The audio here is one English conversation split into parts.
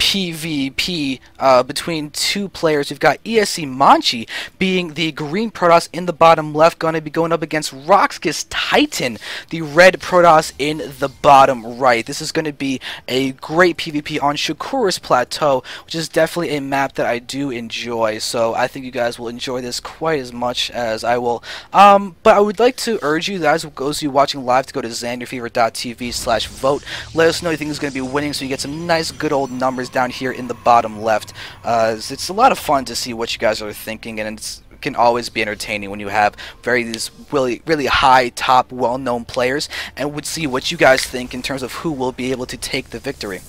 PvP between two players. We've got ESC.monchi being the green Protoss in the bottom left, going to be going up against roxkis.TITAN, the red Protoss in the bottom right. This is going to be a great PvP on Shakuras Plateau, which is definitely a map that I do enjoy, so I think you guys will enjoy this quite as much as I will. But I would like to urge you guys, those of you watching live, to go to zanderfever.tv/vote. Let us know you think is going to be winning, so you get some nice good old numbers down here in the bottom left. It's a lot of fun to see what you guys are thinking, and it can always be entertaining when you have these really high top well-known players, and would see what you guys think in terms of who will be able to take the victory.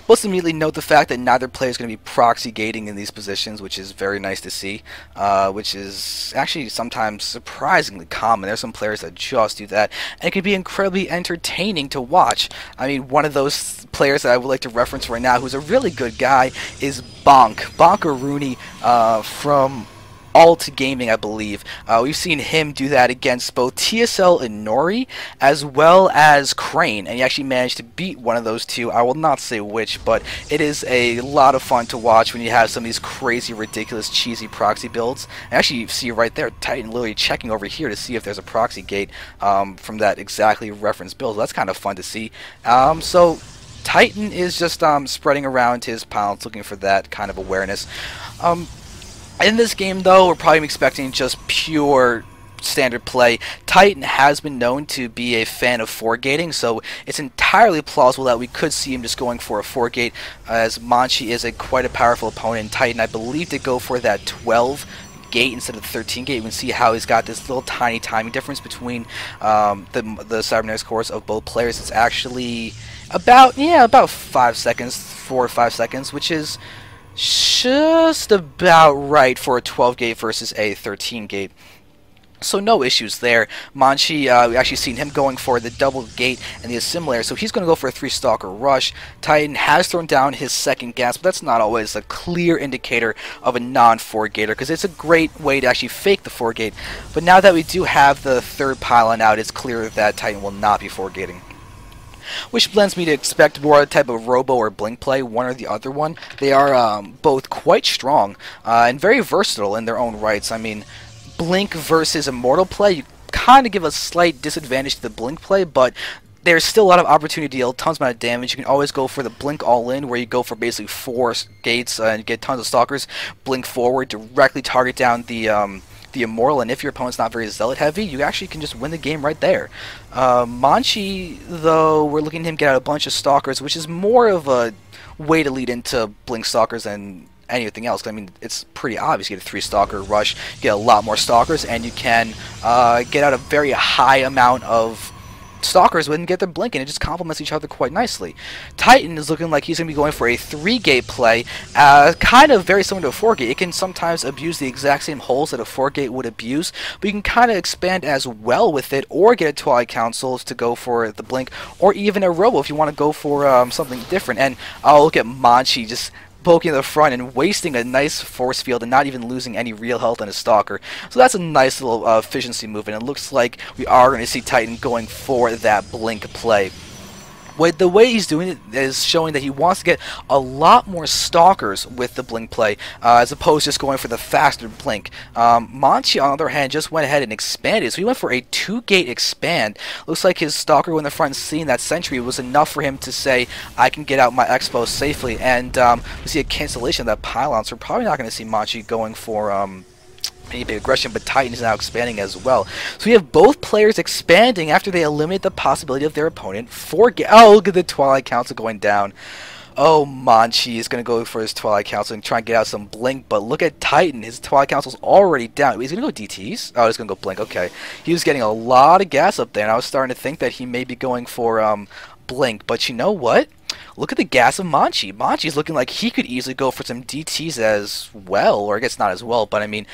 Let's immediately note the fact that neither player is going to be proxy gating in these positions, which is very nice to see, which is actually sometimes surprisingly common. There's some players that just do that, and it can be incredibly entertaining to watch. I mean, one of those players that I would like to reference right now, who's a really good guy, is Bonk Rooney from Alt Gaming, I believe. We've seen him do that against both TSL and Nori, as well as Crane, and he actually managed to beat one of those two. I will not say which, but it is a lot of fun to watch when you have some of these crazy, ridiculous, cheesy proxy builds. And actually, you see right there, Titan literally checking over here to see if there's a proxy gate from that exactly referenced build. So that's kind of fun to see. So Titan is just spreading around his pounds, looking for that kind of awareness. In this game, though, we're probably expecting just pure standard play. Titan has been known to be a fan of 4-gating, so it's entirely plausible that we could see him just going for a 4-gate, as Monchi is quite a powerful opponent. Titan, I believe, to go for that 12 gate instead of the 13 gate. You can see how he's got this little tiny timing difference between the cybernetics cores of both players. It's actually about 5 seconds, 4 or 5 seconds, which is just about right for a 12 gate versus a 13 gate. So no issues there. Monchi, we actually seen him going for the double gate and the assimilator, so he's going to go for a 3-stalker rush. Titan has thrown down his second gas, but that's not always a clear indicator of a non-4-gater, because it's a great way to actually fake the 4-gate. But now that we do have the third pylon out, it's clear that Titan will not be 4-gating, which lends me to expect more type of robo or blink play, one or the other one. They are both quite strong and very versatile in their own rights. I mean, blink versus immortal play, you kind of give a slight disadvantage to the blink play, but there's still a lot of opportunity to deal tons amount of damage. You can always go for the blink all-in, where you go for basically 4 gates and get tons of stalkers, blink forward, directly target down the immortal, and if your opponent's not very zealot heavy, you actually can just win the game right there. Monchi, though, we're looking at him get out a bunch of stalkers, which is more of a way to lead into blink stalkers than anything else. I mean, it's pretty obvious. You get a 3-stalker rush, you get a lot more stalkers, and you can get out a very high amount of stalkers wouldn't get their blink, and it just complements each other quite nicely. Titan is looking like he's going to be going for a 3-gate play, kind of very similar to a 4-gate. It can sometimes abuse the exact same holes that a 4-gate would abuse, but you can kind of expand as well with it, or get a Twilight Council to go for the blink, or even a robo if you want to go for something different. And I'll look at Monchi just poking the front and wasting a nice force field and not even losing any real health on his stalker. So that's a nice little efficiency move, and it looks like we are going to see Titan going for that blink play. The way he's doing it is showing that he wants to get a lot more stalkers with the blink play, as opposed to just going for the faster blink. Monchi, on the other hand, just went ahead and expanded, so he went for a 2-gate expand. Looks like his stalker in the front seeing that sentry was enough for him to say, I can get out my expo safely, and we see a cancellation of that pylon, so we're probably not going to see Monchi going for any big aggression, but Titan is now expanding as well. So we have both players expanding after they eliminate the possibility of their opponent. Oh, look at the Twilight Council going down. Oh, Monchi is going to go for his Twilight Council and try and get out some blink, but look at Titan. His Twilight Council's already down. He's going to go DTs? Oh, he's going to go blink. Okay. He was getting a lot of gas up there, and I was starting to think that he may be going for blink, but you know what? Look at the gas of Monchi. Monchi's looking like he could easily go for some DTs as well, or I guess not as well, but I mean,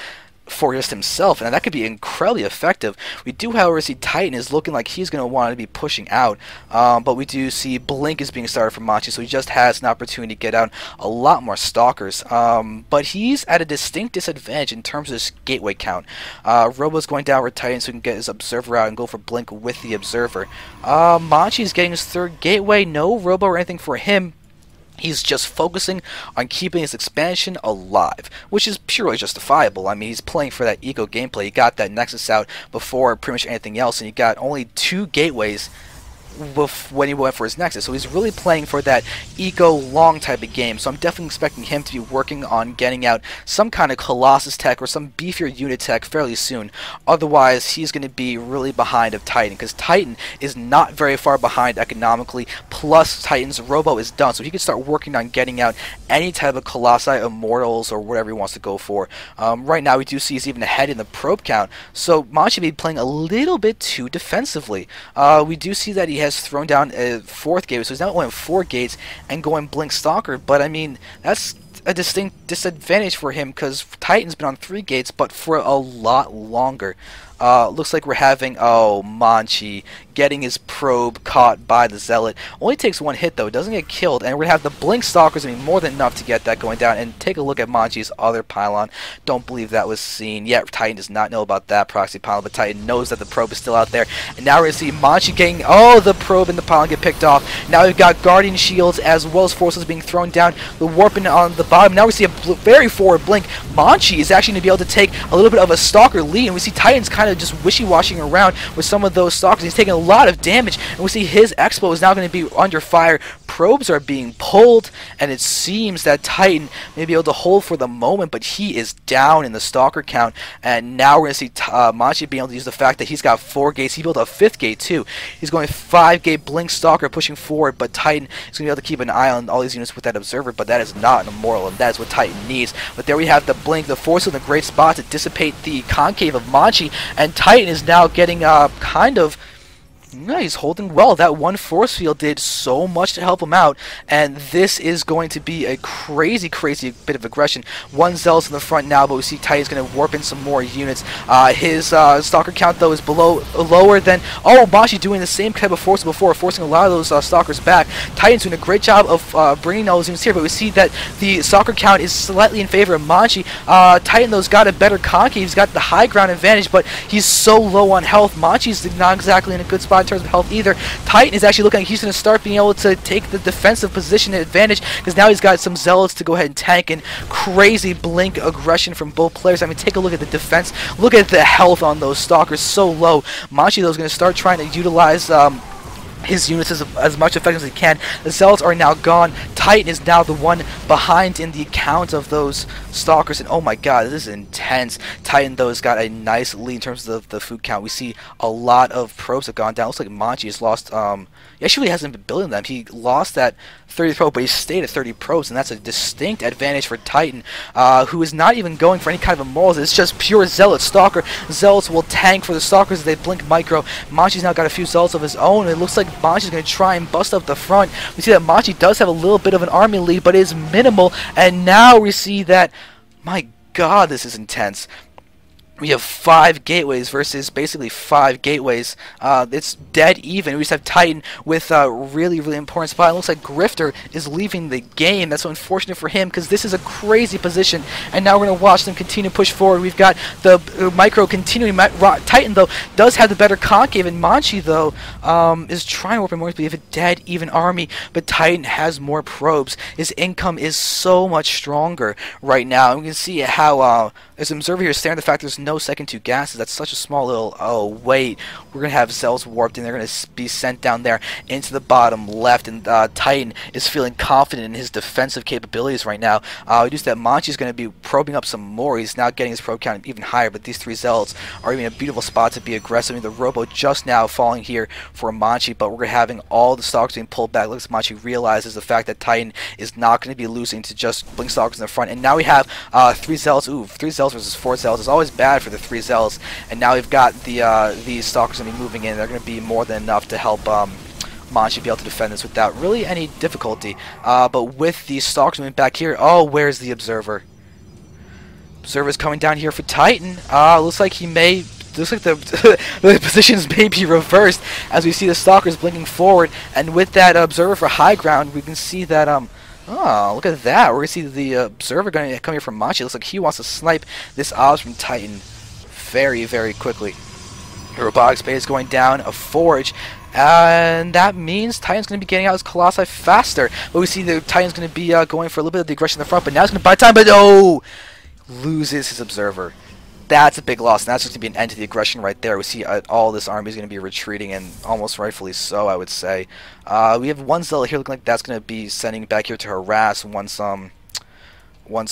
for just himself, and that could be incredibly effective. We do, however, see Titan is looking like he's going to want to be pushing out, but we do see blink is being started for Monchi, so he just has an opportunity to get out a lot more stalkers, but he's at a distinct disadvantage in terms of his gateway count. Robo's going down for Titan so he can get his observer out and go for blink with the observer. Monchi's getting his 3rd gateway, no Robo or anything for him. He's just focusing on keeping his expansion alive, which is purely justifiable. I mean, he's playing for that eco gameplay. He got that Nexus out before pretty much anything else, and he got only 2 gateways when he went for his Nexus. So he's really playing for that eco long type of game. So I'm definitely expecting him to be working on getting out some kind of Colossus tech or some beefier unit tech fairly soon. Otherwise, he's going to be really behind of Titan, because Titan is not very far behind economically, plus Titan's robo is done. So he can start working on getting out any type of Colossi, Immortals, or whatever he wants to go for. Right now, we do see he's even ahead in the probe count. So Monchi may be playing a little bit too defensively. We do see that he has thrown down a 4th gate, so he's now going 4 gates and going Blink Stalker, but I mean, that's a distinct disadvantage for him, because Titan's been on 3 gates, but for a lot longer. Looks like we're having, Monchi getting his probe caught by the Zealot. Only takes 1 hit though, doesn't get killed, and we're going to have the Blink Stalkers be more than enough to get that going down. And take a look at Monchi's other pylon. Don't believe that was seen. Yeah, Titan does not know about that proxy pylon, but Titan knows that the probe is still out there. And now we're going to see Monchi getting, the probe and the pylon get picked off. Now we've got Guardian Shields as well as forces being thrown down. The warping on the bottom. Now we see a very forward blink. Monchi is actually going to be able to take a little bit of a Stalker lead, and we see Titan's kind of just wishy-washing around with some of those Stalkers. He's taking a lot of damage, and we see his Expo is now going to be under fire. Probes are being pulled, and it seems that Titan may be able to hold for the moment, but he is down in the Stalker count. And now we're going to see Monchi being able to use the fact that he's got 4 gates. He built a 5th gate too. He's going 5 gate Blink Stalker pushing forward, but Titan is going to be able to keep an eye on all these units with that Observer, but that is not an Immortal, and that is what Titan needs. But there we have the Blink. The Force is in a great spot to dissipate the concave of Monchi, and Titan is now getting he's holding well. That 1 force field did so much to help him out, and this is going to be a crazy bit of aggression. 1 Zealous in the front now, but we see Titan's going to warp in some more units. His Stalker count, though, is lower than... Monchi doing the same type of force before, forcing a lot of those Stalkers back. Titan's doing a great job of bringing all those units here, but we see that the Stalker count is slightly in favor of Monchi. Titan, though, has got a better concave. He's got the high ground advantage, but he's so low on health. Monchi's not exactly in a good spot in terms of health either. Titan is actually looking like he's going to start being able to take the defensive position advantage, because now he's got some Zealots to go ahead and tank, and crazy blink aggression from both players. I mean, take a look at the defense. Look at the health on those Stalkers, so low. Monchi, though, is going to start trying to utilize his units as much effective as he can. The Zealots are now gone. Titan is now the one behind in the count of those Stalkers, and oh my god, this is intense. Titan, though, has got a nice lead in terms of the food count. We see a lot of probes have gone down. Looks like Monchi has lost, he actually hasn't been building them. He lost that 30 probe, but he stayed at 30 probes, and that's a distinct advantage for Titan, who is not even going for any kind of Immortals. It's just pure Zealot Stalker. Zealots will tank for the Stalkers as they blink micro. Monchi's now got a few Zealots of his own, and it looks like Monchi's going to try and bust up the front. We see that Monchi does have a little bit of an army lead, but it is minimal, and now we see that, my god, this is intense. We have 5 gateways versus basically 5 gateways. It's dead even. We just have Titan with a really important spot. It looks like Grifter is leaving the game. That's so unfortunate for him, because this is a crazy position. And now we're going to watch them continue to push forward. We've got the micro continuing. Titan, though, does have the better concave, and Monchi, though, is trying to open more. We have a dead even army, but Titan has more probes. His income is so much stronger right now. And we can see how as an observer here staring at the fact there's no second 2 gases. That's such a small little... wait. We're going to have cells warped, and they're going to be sent down there into the bottom left, and Titan is feeling confident in his defensive capabilities right now. We do see that Monchi is going to be probing up some more. He's now getting his probe count even higher, but these 3 Zealots are even a beautiful spot to be aggressive. I mean, the Robo just now falling here for Monchi, but we're having all the Stalkers being pulled back. Looks like Monchi realizes the fact that Titan is not going to be losing to just Blink Stalkers in the front, and now we have 3 Zealots. Ooh, 3 Zealots versus 4 Zealots is always bad for the 3 Zealots, and now we've got these Stalkers going to be moving in. They're going to be more than enough to help Monchi be able to defend this without really any difficulty. But with these Stalkers moving back here, where's the Observer? Observer's coming down here for Titan. Looks like he may... Looks like the positions may be reversed as we see the Stalkers blinking forward, and with that Observer for high ground, we can see that oh, look at that. We're going to see the Observer going to come here from Monchi. Looks like he wants to snipe this Oz from Titan very quickly. The robotics bay is going down, a forge, and that means Titan's going to be getting out his Colossi faster. But we see the Titan's going to be going for a little bit of the aggression in the front, but now he's going to buy time, but no! Loses his observer. That's a big loss, and that's just going to be an end to the aggression right there. We see all this army is going to be retreating, and almost rightfully so, I would say. We have one Zealot here looking like that's going to be sending back here to harass once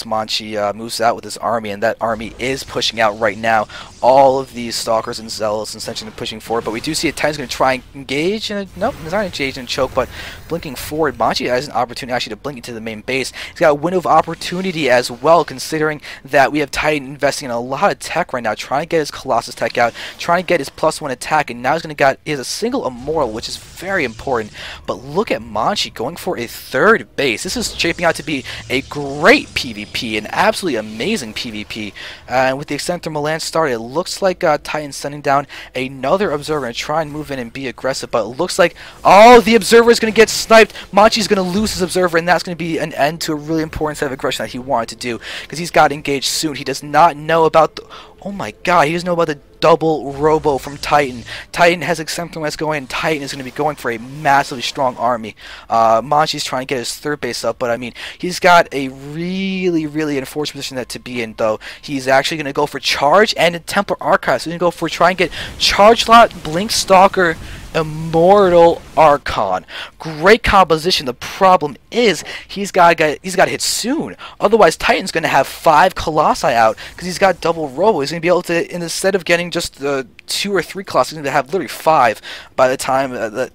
Monchi moves out with his army, and that army is pushing out right now. All of these Stalkers and Zealots essentially pushing forward, but we do see a Titan's going to try and engage. Nope, he's not engaged in choke, but blinking forward. Monchi has an opportunity actually to blink into the main base. He's got a window of opportunity as well, considering that we have Titan investing in a lot of tech right now, trying to get his Colossus tech out, trying to get his +1 attack, and now he's going to get a single Immortal, which is very important. But look at Monchi going for a third base. This is shaping out to be a great PvP, an absolutely amazing PvP. And with the Extended Thermal Lance started, it looks like Titan's sending down another Observer and try and move in and be aggressive, but it looks like, oh, the Observer is going to get sniped. Monchi's going to lose his Observer, and that's going to be an end to a really important set of aggression that he wanted to do, because he's got engaged soon. He does not know about the... Oh my god, he doesn't know about the double robo from Titan. Titan has Extended Lance going, and Titan is going to be going for a massively strong army. Monchi's trying to get his third base up, but I mean, he's got a really enforced position that to be in, though. He's actually going to go for Charge and a Templar Archive, so he's going to go for try and get Charge Lot, Blink Stalker, Immortal Archon. Great composition. The problem is he's got to hit soon. Otherwise, Titan's going to have 5 Colossi out because he's got double robo. He's going to be able to, instead of getting just 2 or 3 Colossi, he's going to have literally 5 by the time that.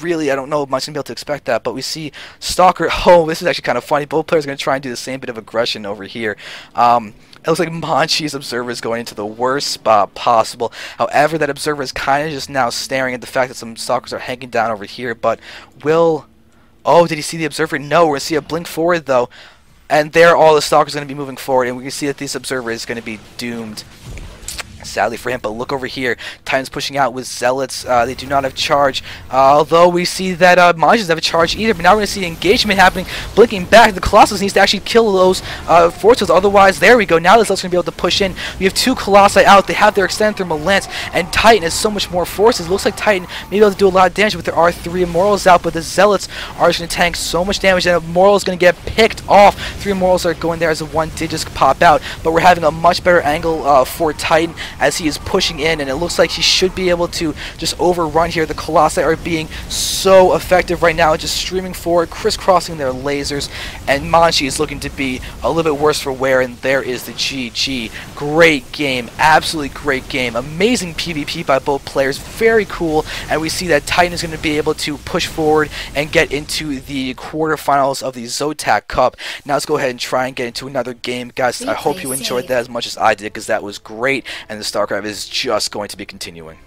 Really, I don't know if much going to be able to expect that, but we see Stalker. Oh, this is actually kind of funny. Both players are going to try and do the same bit of aggression over here. It looks like Monchi's Observer is going into the worst spot possible. However, that Observer is kind of just now staring at the fact that some Stalkers are hanging down over here, but will... Oh, did he see the Observer? No, we're going to see a blink forward, though. And there, all the Stalkers are going to be moving forward, and we can see that this Observer is going to be doomed. Sadly for him, but look over here. Titan's pushing out with Zealots. They do not have charge. Although we see that Monchi doesn't have a charge either, but now we're going to see the engagement happening. Blinking back. The Colossus needs to actually kill those forces. Otherwise, there we go. Now the Zealots are going to be able to push in. We have 2 Colossi out. They have their Extended Thermal Lance, and Titan has so much more forces. It looks like Titan may be able to do a lot of damage with their R3 Immortals out, but the Zealots are just going to tank so much damage that Immortal is going to get picked off. 3 Immortals are going there as a 1 did just pop out, but we're having a much better angle for Titan as he is pushing in, and it looks like he should be able to just overrun here. The Colossi are being so effective right now, just streaming forward, crisscrossing their lasers, and Monchi is looking to be a little bit worse for wear, and there is the GG. Great game, absolutely great game, amazing PvP by both players, very cool, and we see that Titan is going to be able to push forward and get into the quarterfinals of the Zotac Cup. Now let's go ahead and try and get into another game, guys. I hope you enjoyed that as much as I did, because that was great, and the StarCraft is just going to be continuing.